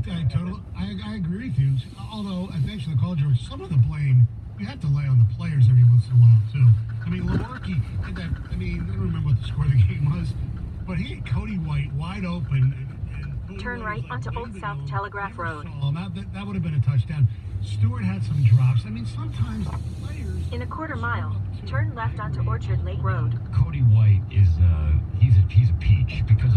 I agree with you. Although, thanks for the call, George. Some of the blame you have to lay on the players every once in a while too. I mean, Lewerke had that. I don't remember what the score of the game was, but he had Cody White wide open. And turn right onto Old South Telegraph Road. That would have been a touchdown. Stewart had some drops. I mean, sometimes the players. In a quarter mile, turn left onto Orchard Lake Road. Cody White is he's a peach because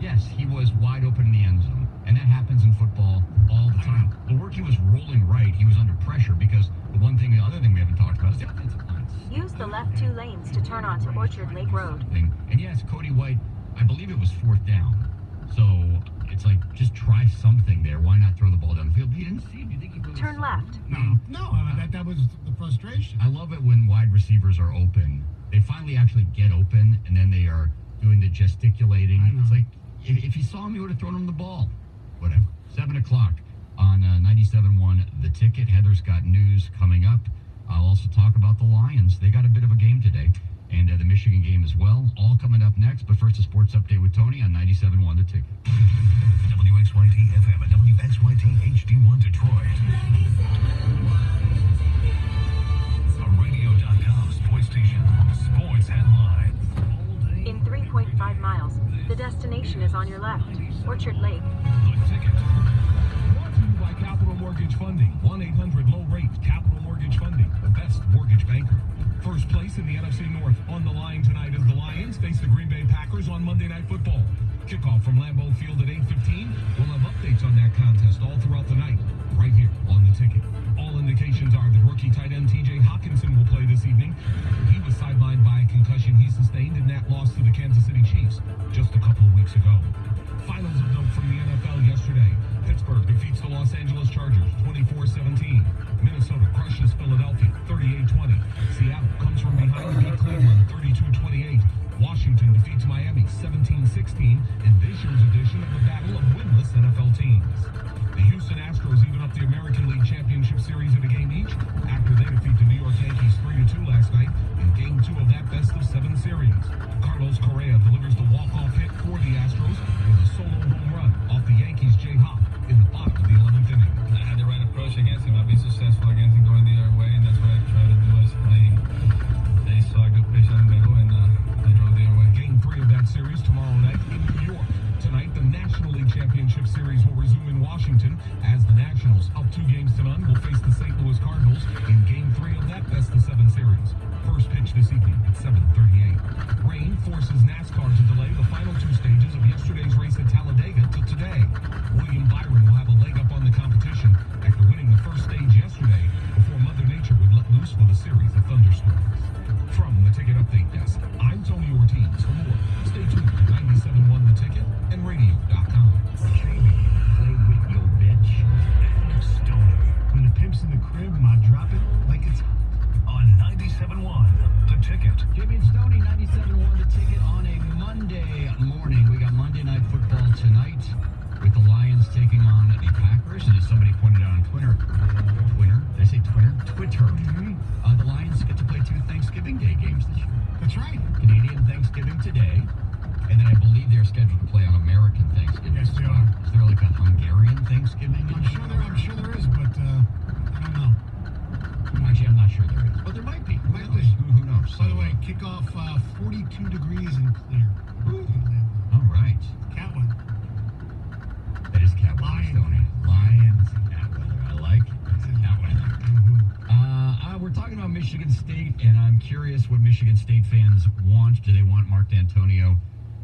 yes, he was wide open in the end zone, and that happens in football all the time. Lewerke was rolling right. He was under pressure because the other thing we haven't talked about is the offensive line. Use the left 2 lanes to turn onto Orchard Lake Road. And yes, Cody White, I believe it was 4th down. So it's like, just try something there. Why not throw the ball down the field? You didn't see him. You think he really turn left. No, that was the frustration. I love it when wide receivers are open. They finally actually get open, and then they are doing the gesticulating. It's like, if you saw him, you would have thrown him the ball. Whatever. 7 o'clock on 97.1 The Ticket. Heather's got news coming up. I'll also talk about the Lions. They got a bit of a game today, and the Michigan game as well. All coming up next, but first a sports update with Tony on 97.1 The Ticket. WXYT FM and WXYT HD1 Detroit. A radio.com sports station. Sports headlines. In 3.5 miles, the destination is on your left, Orchard Lake. The Ticket. Brought to you by Capital Mortgage Funding. 1-800-LOW-RATE. Capital Mortgage Funding, the best mortgage banker. First place in the NFC North. On the line tonight as the Lions face the Green Bay Packers on Monday Night Football. Kickoff from Lambeau Field at 8:15. We'll have updates on that contest all throughout the night, right here on The Ticket. All indications are the rookie tight end T.J. Hockenson will play this evening. He was sidelined by a concussion he sustained in that loss to the Kansas City Chiefs just a couple of weeks ago. Finals of note from the NFL yesterday. Pittsburgh defeats the Los Angeles Chargers 24-17. Minnesota crushes Philadelphia 38-20. Seattle comes from behind to beat Cleveland 32-28. Washington defeats Miami 17-16 in this year's edition of the Battle of Winless NFL Teams. The Houston Astros even up the American League Championship Series in a game each after they defeat the New York Yankees 3-2 last night in Game 2 of that best-of-7 series. Carlos Correa delivers the walk-off hit for the Astros with a solo home run off the Yankees' Jay Hop in the bottom of the 11th inning. I had the right approach against him. I've been successful against him going the other way, and that's what I try to do. They saw a good pitch on the middle, and they drove the other way. Game 3 of that series tomorrow night in New York. Tonight, the National League Championship Series will resume in Washington as the Nationals, up 2-0, will face the St. Louis Cardinals in Game 3 of that best-of-7 series. First pitch this evening at 7:38. Rain forces NASCAR to delay the final 2 stages of yesterday's race at Talladega to today. William Byron will have a leg up on the competition after winning the first stage yesterday before Mother Nature would let loose with a series of thunderstorms. From the Ticket Update Desk, I'm Tony Ortiz. For more, stay tuned to 97.1 The Ticket and radio.com. Jamie, play with your bitch. And Stoney. When the pimp's in the crib, I drop it like it's On 97.1 The Ticket. Jamie and Stoney, 97.1 The Ticket on a Monday morning. We got Monday Night Football tonight with the Lions taking on the Packers. And as somebody pointed out on Twitter? Did I say Twitter? Twitter. The Lions get to play 2 Thanksgiving Day games this year. That's right. Canadian Thanksgiving today, and then I believe they're scheduled to play on American Thanksgiving. Yes, as they well. are. Is there like a Hungarian Thanksgiving? I'm sure there is, but I don't know. Actually, I'm not sure there is, but there might be. Might be. Who knows? By the way, kickoff 42 degrees and clear. All right. Cat one. That is cat weather, Lions. Stoney. Lions cat weather. I like it. It's cat weather. We're talking about Michigan State, and I'm curious what Michigan State fans want. Do they want Mark D'Antonio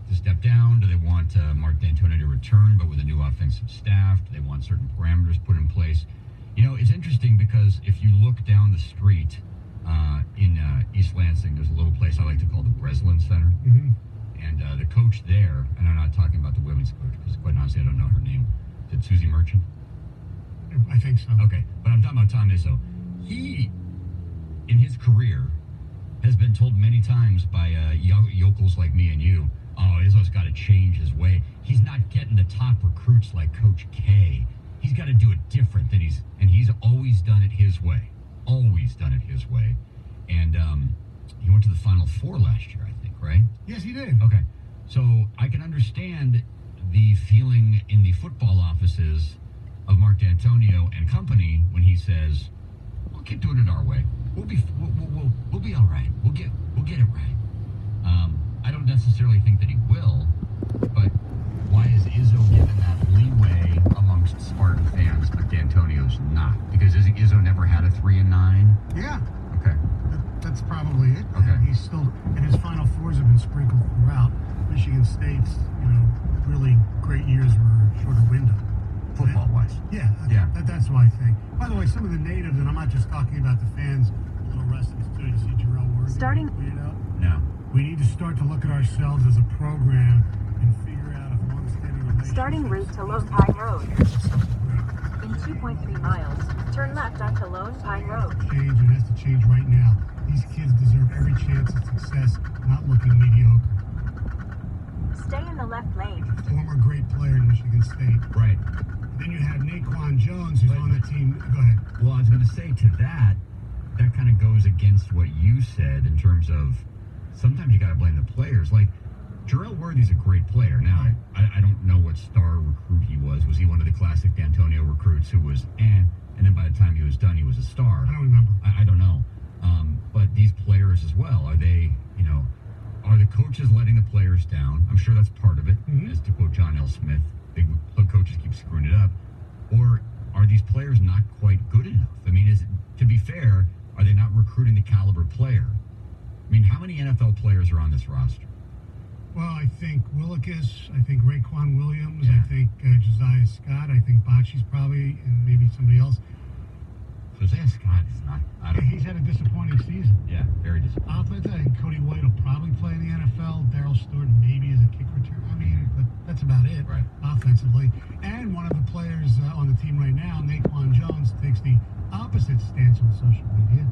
to step down? Do they want Mark D'Antonio to return, but with a new offensive staff? Do they want certain parameters put in place? You know, it's interesting because if you look down the street in East Lansing, there's a little place I like to call the Breslin Center. And the coach there, and I'm not talking about the women's coach, because quite honestly, I don't know her name. Is it Susie Merchant? I think so. Okay, but I'm talking about Tom Izzo. He, in his career, has been told many times by yokels like me and you, oh, Izzo's got to change his way. He's not getting the top recruits like Coach K. He's got to do it different than he's always done it his way. Always done it his way. And he went to the Final Four last year, I think, right? Yes, he did. Okay. So I can understand the feeling in the football offices of Mark D'Antonio and company when he says, "We'll keep doing it our way. We'll be all right. We'll get it right." I don't necessarily think that he will, but why is Izzo given that leeway amongst Spartan fans, but D'Antonio's not? Because Izzo never had a 3-9. Yeah, Okay. that's probably it. Okay. And he's still, and his Final Fours have been sprinkled throughout. Michigan State's, really great years were a shorter window. Football-wise. Yeah, Yeah. That's what I think. By the way, some of the natives, and I'm not just talking about the fans, a little restless too. You see Jarrell Worthy Starting- tweeted out. No. We need to start to look at ourselves as a program and figure out if long-standing relationships. Starting route to Lone Pine Road. In 2.3 miles, turn left onto Lone Pine Road. Change, and it has to change right now. These kids deserve every chance at success, not looking mediocre. Stay in the left lane. Former great player in Michigan State. Right. Then you have Naquan Jones, who's on the team. Go ahead. Well, I was going to say to that kind of goes against what you said in terms of sometimes you got to blame the players. Like, Jarrell Worthy's a great player. Now, I don't know what star recruit he was. Was he one of the classic D'Antonio recruits who was, and then by the time he was done, he was a star? I don't remember. I don't know. But these players as well, are they, are the coaches letting the players down? I'm sure that's part of it, as to quote John L. Smith. Big coaches keep screwing it up. Or are these players not quite good enough? I mean, to be fair, are they not recruiting the caliber player? I mean, how many NFL players are on this roster? Well, I think Willikis, I think Raekwon Williams, Yeah. I think Josiah Scott, I think Bocce's probably, and maybe somebody else. Josiah Scott is not. I don't. He's had a disappointing season. Yeah, very disappointing. Offense, I think Cody White will probably play in the NFL. Darryl Stewart maybe as a kick return. I mean, but that's about it. Right. Offensively. And one of the players on the team right now, Naquan Jones, takes the opposite stance on social media.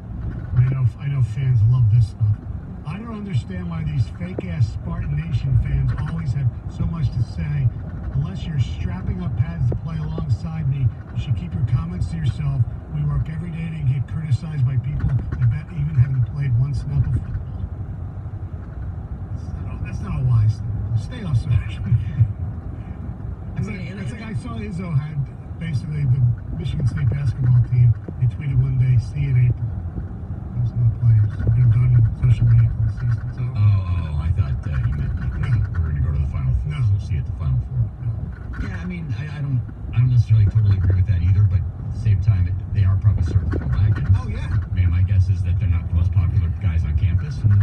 I know fans love this stuff. I don't understand why these fake-ass Spartan Nation fans always have so much to say. Unless you're strapping up pads to play alongside me, you should keep your comments to yourself. We work every day to get criticized by people that even haven't played one snap of football. That's not a wise thing. Stay off social media. It's like I saw Izzo had basically the Michigan State basketball team. They tweeted one day, "See you in April." Those are the players. They're done with social media for the season. So, Oh, I thought you meant like we're going to go to the Final Four. No. So we'll see you at the Final Four. Yeah, I mean, I don't necessarily totally agree with that either, but at the same time, they are probably circling the wagons. Oh, yeah. I mean, my guess is that they're not the most popular guys on campus, and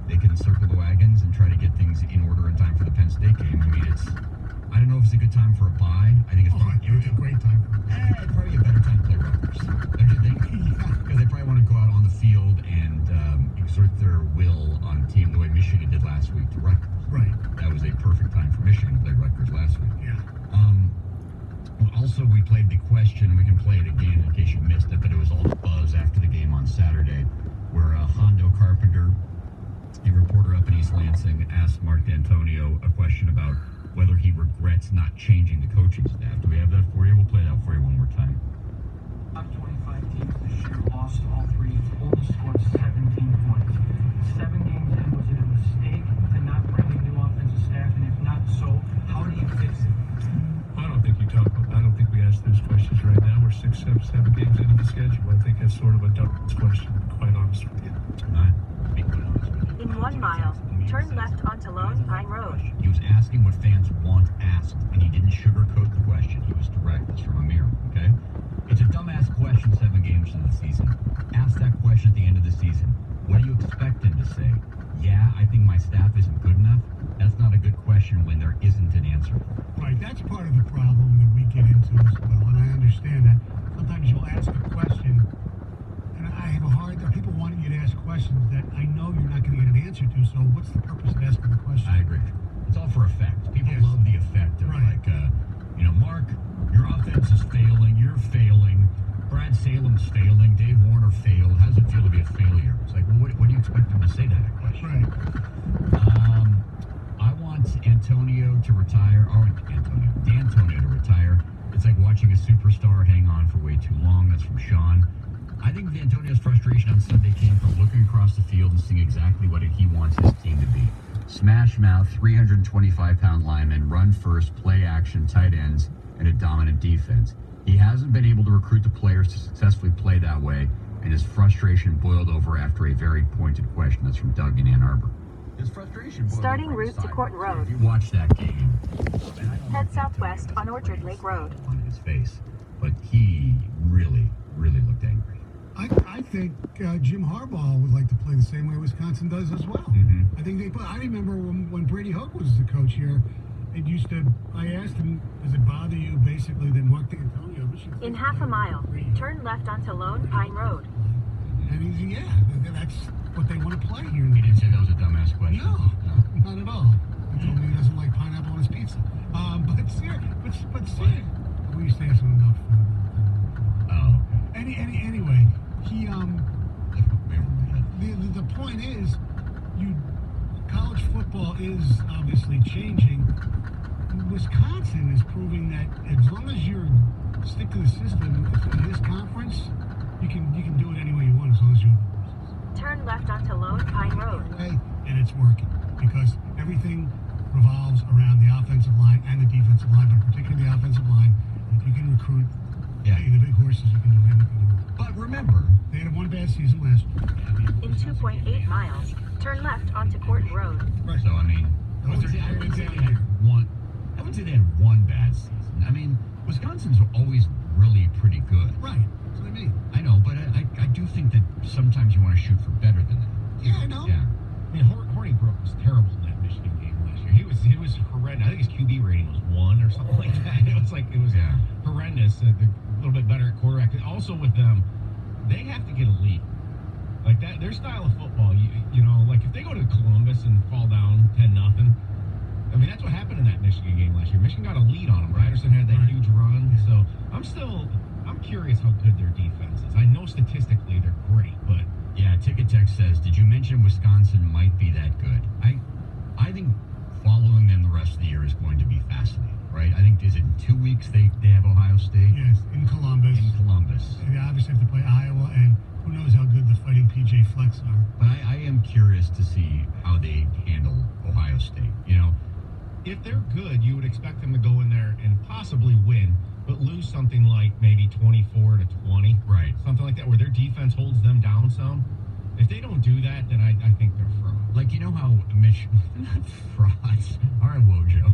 they can circle the wagons and try to get things in order in time for the Penn State game. I mean, I don't know if it's a good time for a bye. I think it's probably it's a great time for them. it's probably a better time to play Rutgers. Don't you think? Because they probably want to go out on the field and exert their will on a team the way Michigan did last week to Rutgers. Right. That was a perfect time for Michigan to play Rutgers last week. Yeah. Also, we played the question. We can play it again in case you missed it, but it was all the buzz after the game on Saturday, where Hondo Carpenter, a reporter up in East Lansing, asked Mark D'Antonio a question about whether he regrets not changing the coaching staff. Do we have that for you? We'll play that for you one more time. Top 25 teams this year lost all three, only scored 17 points. 7 games in, was it a mistake to not bring in new offensive staff? And if not so, how do you fix it? I don't think we ask those questions right now. We're 6, 7 games into the schedule. I think that's sort of a dumb question, quite honest with you. Not being quite honest with you. In 1 mile, turn left onto Lone Pine Road. He was asking what fans want asked, and he didn't sugarcoat the question. He was direct. It's from Amir, okay? It's a dumbass question 7 games into the season. Ask that question at the end of the season. What do you expect him to say? Yeah, I think my staff isn't good enough. That's not a good question when there isn't an answer. Right, that's part of the problem that we get into as well, and I understand that. Sometimes you'll ask a question, and I have a hard time, people wanting you to ask questions that I know you're not going to get an answer to, so what's the purpose of asking the question? I agree. It's all for effect. People Yes. love the effect of Right. Mark, your offense is failing, you're failing, Brad Salem's failing, Dave Warner failed. How does it feel to be a failure? It's like, well, what do you expect him to say to that question? Right. I want D'Antonio to retire. D'Antonio to retire. It's like watching a superstar hang on for way too long. That's from Sean. I think D'Antonio's frustration on Sunday came from looking across the field and seeing exactly what he wants his team to be. smash mouth, 325-pound linemen, run first, play action, tight ends, and a dominant defense. He hasn't been able to recruit the players to successfully play that way, and his frustration boiled over after a very pointed question. That's from Doug in Ann Arbor. His frustration boiled Starting over on route the to Corton sideline. Road. If you watch that game, Head southwest on Orchard Lake Road. on his face, but he really looked angry. I think Jim Harbaugh would like to play the same way Wisconsin does as well. Mhm. I think I remember when Brady Hook was the coach here. I asked him, does it bother you basically that Mark D'Antonio? In half a mile, turn left onto Lone Pine Road. And he's, yeah, that's what they want to play here. He didn't say that was a dumbass question. No, not at all. He told me he doesn't like pineapple on his pizza. But seriously, we used to ask him enough. Oh, Anyway, he the point is, college football is obviously changing. Wisconsin is proving that as long as you stick to the system in this conference, you can do it any way you want as long as you have the horses. Turn left onto Lone Pine Road. And it's working because everything revolves around the offensive line and the defensive line, but particularly the offensive line. If you can recruit the big horses, you can do anything you want. but remember, They had one bad season last year. In 2.8 miles, turn left onto Corton Road. so I mean, I wouldn't say they had one bad season. I mean, Wisconsin's always really pretty good. Right. That's what I mean. I know, but I do think that sometimes you want to shoot for better than that. Yeah, I know. Yeah. I mean, Hornibrook was terrible in that Michigan game last year. He was horrendous. I think his QB rating was 1 or something like that. It was horrendous. A little bit better at quarterback. Also with them, they have to get a lead. Like that, their style of football. You know, like if they go to Columbus and fall down 10-0. I mean, that's what happened in that Michigan game last year. Michigan got a lead on them. Ryderson had that huge run. So I'm curious how good their defense is. I know statistically they're great, but Yeah, Ticket Text says, did you mention Wisconsin might be that good? I think following them the rest of the year is going to be fascinating, right? I think, is it in 2 weeks they have Ohio State? Yes, in Columbus. In Columbus. They obviously have to play Iowa, and who knows how good the Fighting PJ Flecks are. But I am curious to see how they handle Ohio State, you know? if they're good, you would expect them to go in there and possibly win, but lose something like maybe 24-20. Right. Something like that, where their defense holds them down some. If they don't do that, then I think they're fraud. Like, you know how not frauds. All right, Wojo.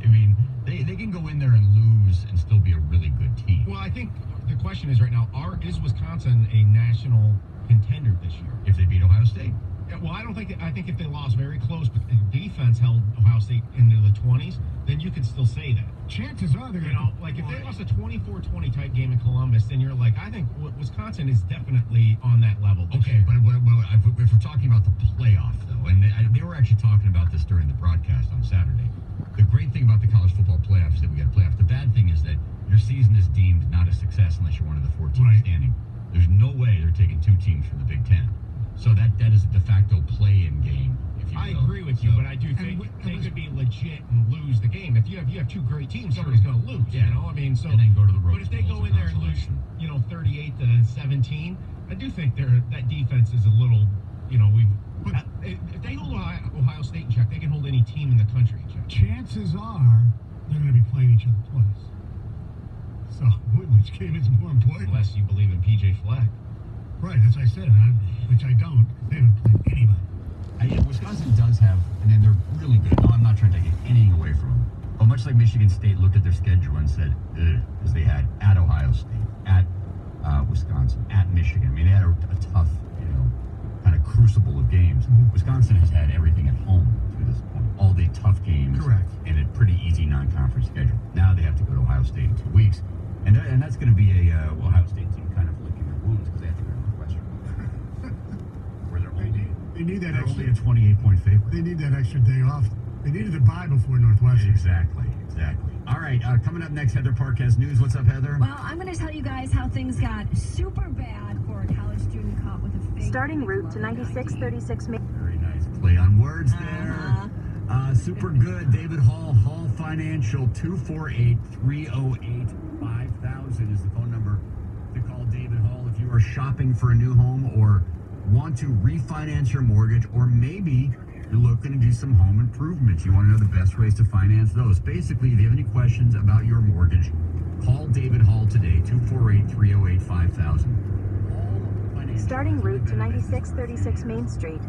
I mean, they can go in there and lose and still be a really good team. Well, I think the question is right now, is Wisconsin a national contender this year? If they beat Ohio State. Yeah, well, I think if they lost very close, but the defense held Ohio State into the 20s, then you could still say that. Chances are they're You know, like if they lost a 24-20 type game in Columbus, then you're like, I think Wisconsin is definitely on that level. Okay, but if we're talking about the playoff, though, and they were actually talking about this during the broadcast on Saturday, the great thing about the college football playoffs is that we got playoffs. The bad thing is that your season is deemed not a success unless you're one of the 4 teams standing. There's no way they're taking 2 teams from the Big Ten. So that is a de facto play-in game, if you will. I agree with you, but I do think they could be legit and lose the game. If you have 2 great teams, somebody's going to lose. Yeah. You know, I mean, so And then go to the Rose But if they Bowl go as in a there and lose, consolation. 38-17, I do think that defense is a little, if they hold Ohio State in check, they can hold any team in the country in check. Chances are they're going to be playing each other twice. So, which game is more important? Unless you believe in PJ Fleck. Right, that's what I said, which I don't. They haven't played anybody. Wisconsin does have, and then they're really good. No, I'm not trying to take anything away from them. But much like Michigan State looked at their schedule and said, because they had at Ohio State, at Wisconsin, at Michigan. I mean, they had a tough, kind of crucible of games. Mm-hmm. Wisconsin has had everything at home to this point. All the tough games. Correct. And a pretty easy non-conference schedule. Now they have to go to Ohio State in 2 weeks. And that's going to be a Ohio State team kind of licking their wounds because they have to go to Northwestern. Where They need that they're extra. only a 28-point favorite. They need that extra day off. They needed to buy before Northwestern. Exactly. All right, coming up next, Heather Park has news. What's up, Heather? Well, I'm going to tell you guys how things got super bad for a college student caught with a fake. Starting route to 9636 Main. Very nice play on words there. Super good. David Hall, Hall Financial, 248-308-5000 is the phone number to call David Hall if you are shopping for a new home or want to refinance your mortgage, or maybe You're looking to do some home improvements. You want to know the best ways to finance those. Basically, if you have any questions about your mortgage, call David Hall today, 248-308-5000. Starting route to 9636 Main Street.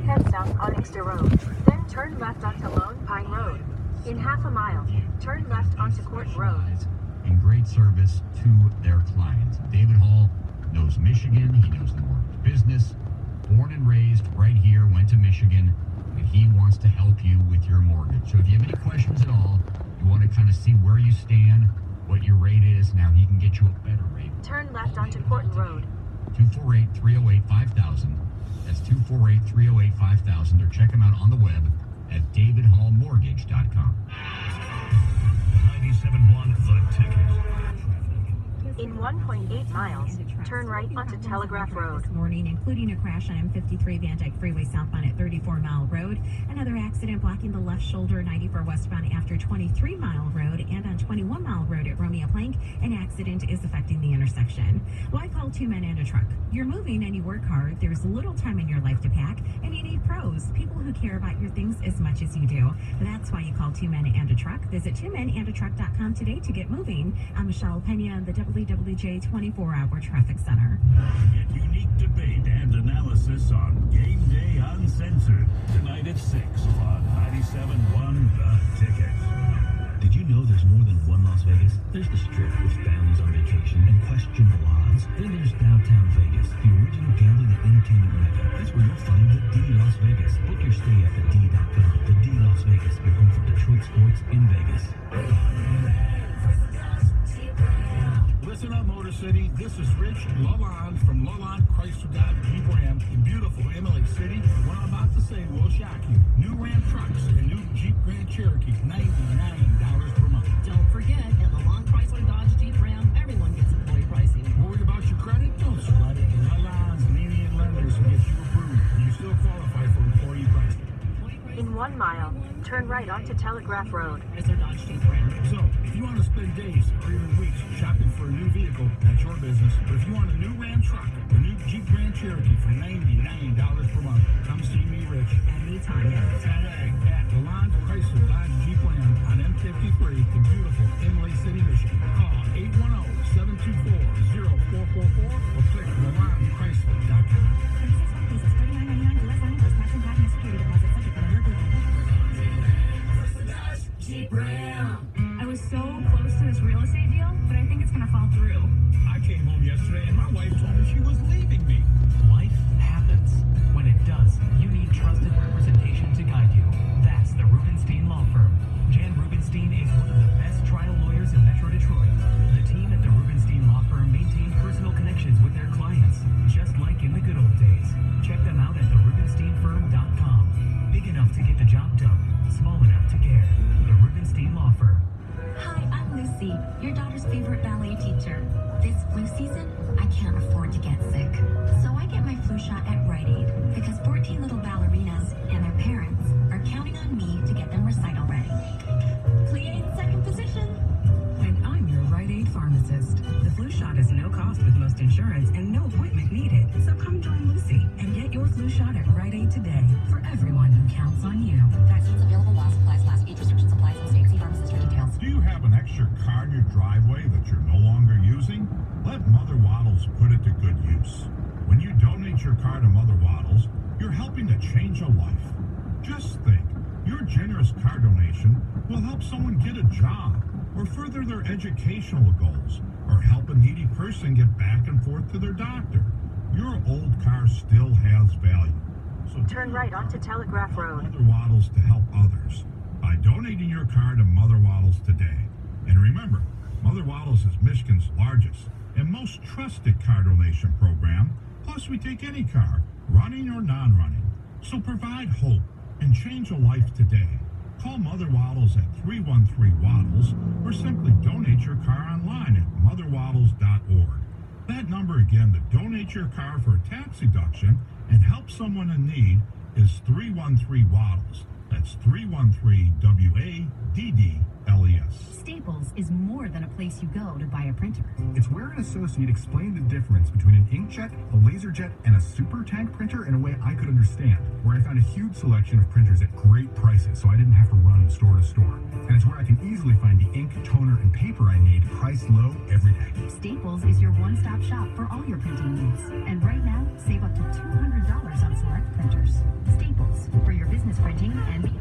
Head south on Inkster Road. Then turn left onto Lone Pine Road. In half a mile, turn left onto Court Road. And great service to their clients. David Hall knows Michigan. He knows the mortgage business. Born and raised right here, went to Michigan, and he wants to help you with your mortgage. So if you have any questions at all, you want to kind of see where you stand, what your rate is, now he can get you a better rate. Turn left onto Court Road. 248-308-5000. That's 248-308-5000. Or check him out on the web at davidhallmortgage.com. 97.1 The Ticket. In 1.8 miles, turn right onto Telegraph Road. This morning, including a crash on M53 Van Dyke Freeway southbound at 34 Mile Road. Another accident blocking the left shoulder 94 westbound after 23 Mile Road, and on 21 Mile Road at Romeo Plank, an accident is affecting the intersection. Why call two men and a truck? You're moving and you work hard. There's little time in your life to pack, and you need pros, people who care about your things as much as you do. That's why you call two men and a truck. Visit twomenandatruck.com today to get moving. I'm Michelle Pena, the WWJ 24-hour traffic center. Get unique debate and analysis on Game Day Uncensored. Tonight at 6 on 97.1 The Ticket. Did you know there's more than one Las Vegas? There's the Strip with families on vacation and questionable odds. Then there's downtown Vegas, the original gambling and entertainment mecca. That's where you'll find the D Las Vegas. Book your stay at thed.com. The D Las Vegas, your home for Detroit sports in Vegas. Listen up, Motor City. This is Rich Lalonde from Lalonde Chrysler Dodge Jeep Ram in beautiful Emily City. What I'm about to say will shock you. New Ram trucks and new Jeep Grand Cherokee, $99 per month. Don't forget, at Lalonde Chrysler Dodge Jeep Ram, everyone gets employee pricing. Worried about your credit? Don't sweat it. Lalonde's lenient lenders will get you approved. You still qualify for employee pricing. In 1 mile, turn right onto Telegraph Road. Chrysler Dodge Jeep Ram. So, if you want to spend days or even weeks shopping for a new vehicle, that's your business. But if you want a new Ram truck, a new Jeep Grand Cherokee for $99 per month, come see me, Rich. Anytime. Today at Lalonde Chrysler Dodge Jeep Ram on M53 in beautiful Emily City, Michigan. Call 810-724-0444 or click LaLondeChrysler.com. I was so close to this real estate deal, but I think it's gonna fall through. I came home yesterday and my wife told me she was leaving me. Life happens. When it does, you need trusted representation to guide you. That's the Rubenstein Law Firm. Jan Rubenstein is one of the best trial lawyers in Metro Detroit. The team at the Rubenstein Law Firm maintain personal connections with their clients, just like in the good old days. Check them out at therubensteinfirm.com. Big enough to get the job done, small enough to care. The Rubenstein Law Firm. Hi, I'm Lucy, your daughter's favorite ballet teacher. This flu season, I can't afford to get sick. So I get my flu shot at Rite Aid because 14 little ballerinas and their parents are counting on me to get them recital ready. Plie in second position. And I'm your Rite Aid pharmacist. The flu shot is no cost with most insurance and no appointment needed. So come join Lucy and get your flu shot at Rite Aid today for everyone who counts on you. Vaccines available while supplies last. Age restrictions apply. Some states. See pharmacist for details. Do you have an extra car in your driveway that you're no longer using? Let Mother Waddles put it to good use. When you donate your car to Mother Waddles, you're helping to change a life. Just think, your generous car donation will help someone get a job, or further their educational goals, or help a needy person get back and forth to their doctor. Your old car still has value. So Turn right onto Telegraph Road. Mother Waddles to help others by donating your car to Mother Waddles today. And remember, Mother Waddles is Michigan's largest and most trusted car donation program. Plus, we take any car, running or non-running. So provide hope and change a life today. Call Mother Waddles at 313-WADDLES or simply donate your car online at motherwaddles.org. That number again to donate your car for a tax deduction and help someone in need is 313-WADDLES. That's 313-WADDLES. DDLES. Staples is more than a place you go to buy a printer. It's where an associate explained the difference between an inkjet, a laserjet, and a super tank printer in a way I could understand. Where I found a huge selection of printers at great prices, so I didn't have to run store to store. And it's where I can easily find the ink, toner, and paper I need, priced low every day. Staples is your one-stop shop for all your printing needs. And right now, save up to $200 on select printers. Staples, for your business printing and beyond.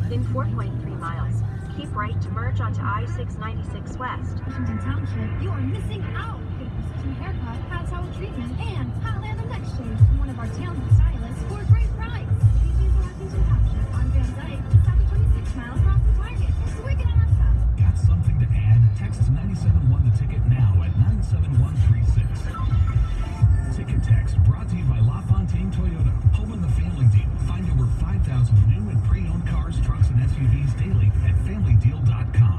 In 4.3 miles, keep right to merge onto I-696 West. Washington Township, you are missing out. Get a precision haircut, hot towel treatment, and hot lather next shave from one of our talented stylists for a great price. DJ's Washington Township on Van Dyke, just after 26 miles across the Target. So we're getting on top. Got something to add? Text 971 the ticket now at 97136. Ticket text brought to you by LaFontaine Toyota, home of the family deal. Find over 5,000 new and pre-owned cars, trucks, and SUVs daily at FamilyDeal.com.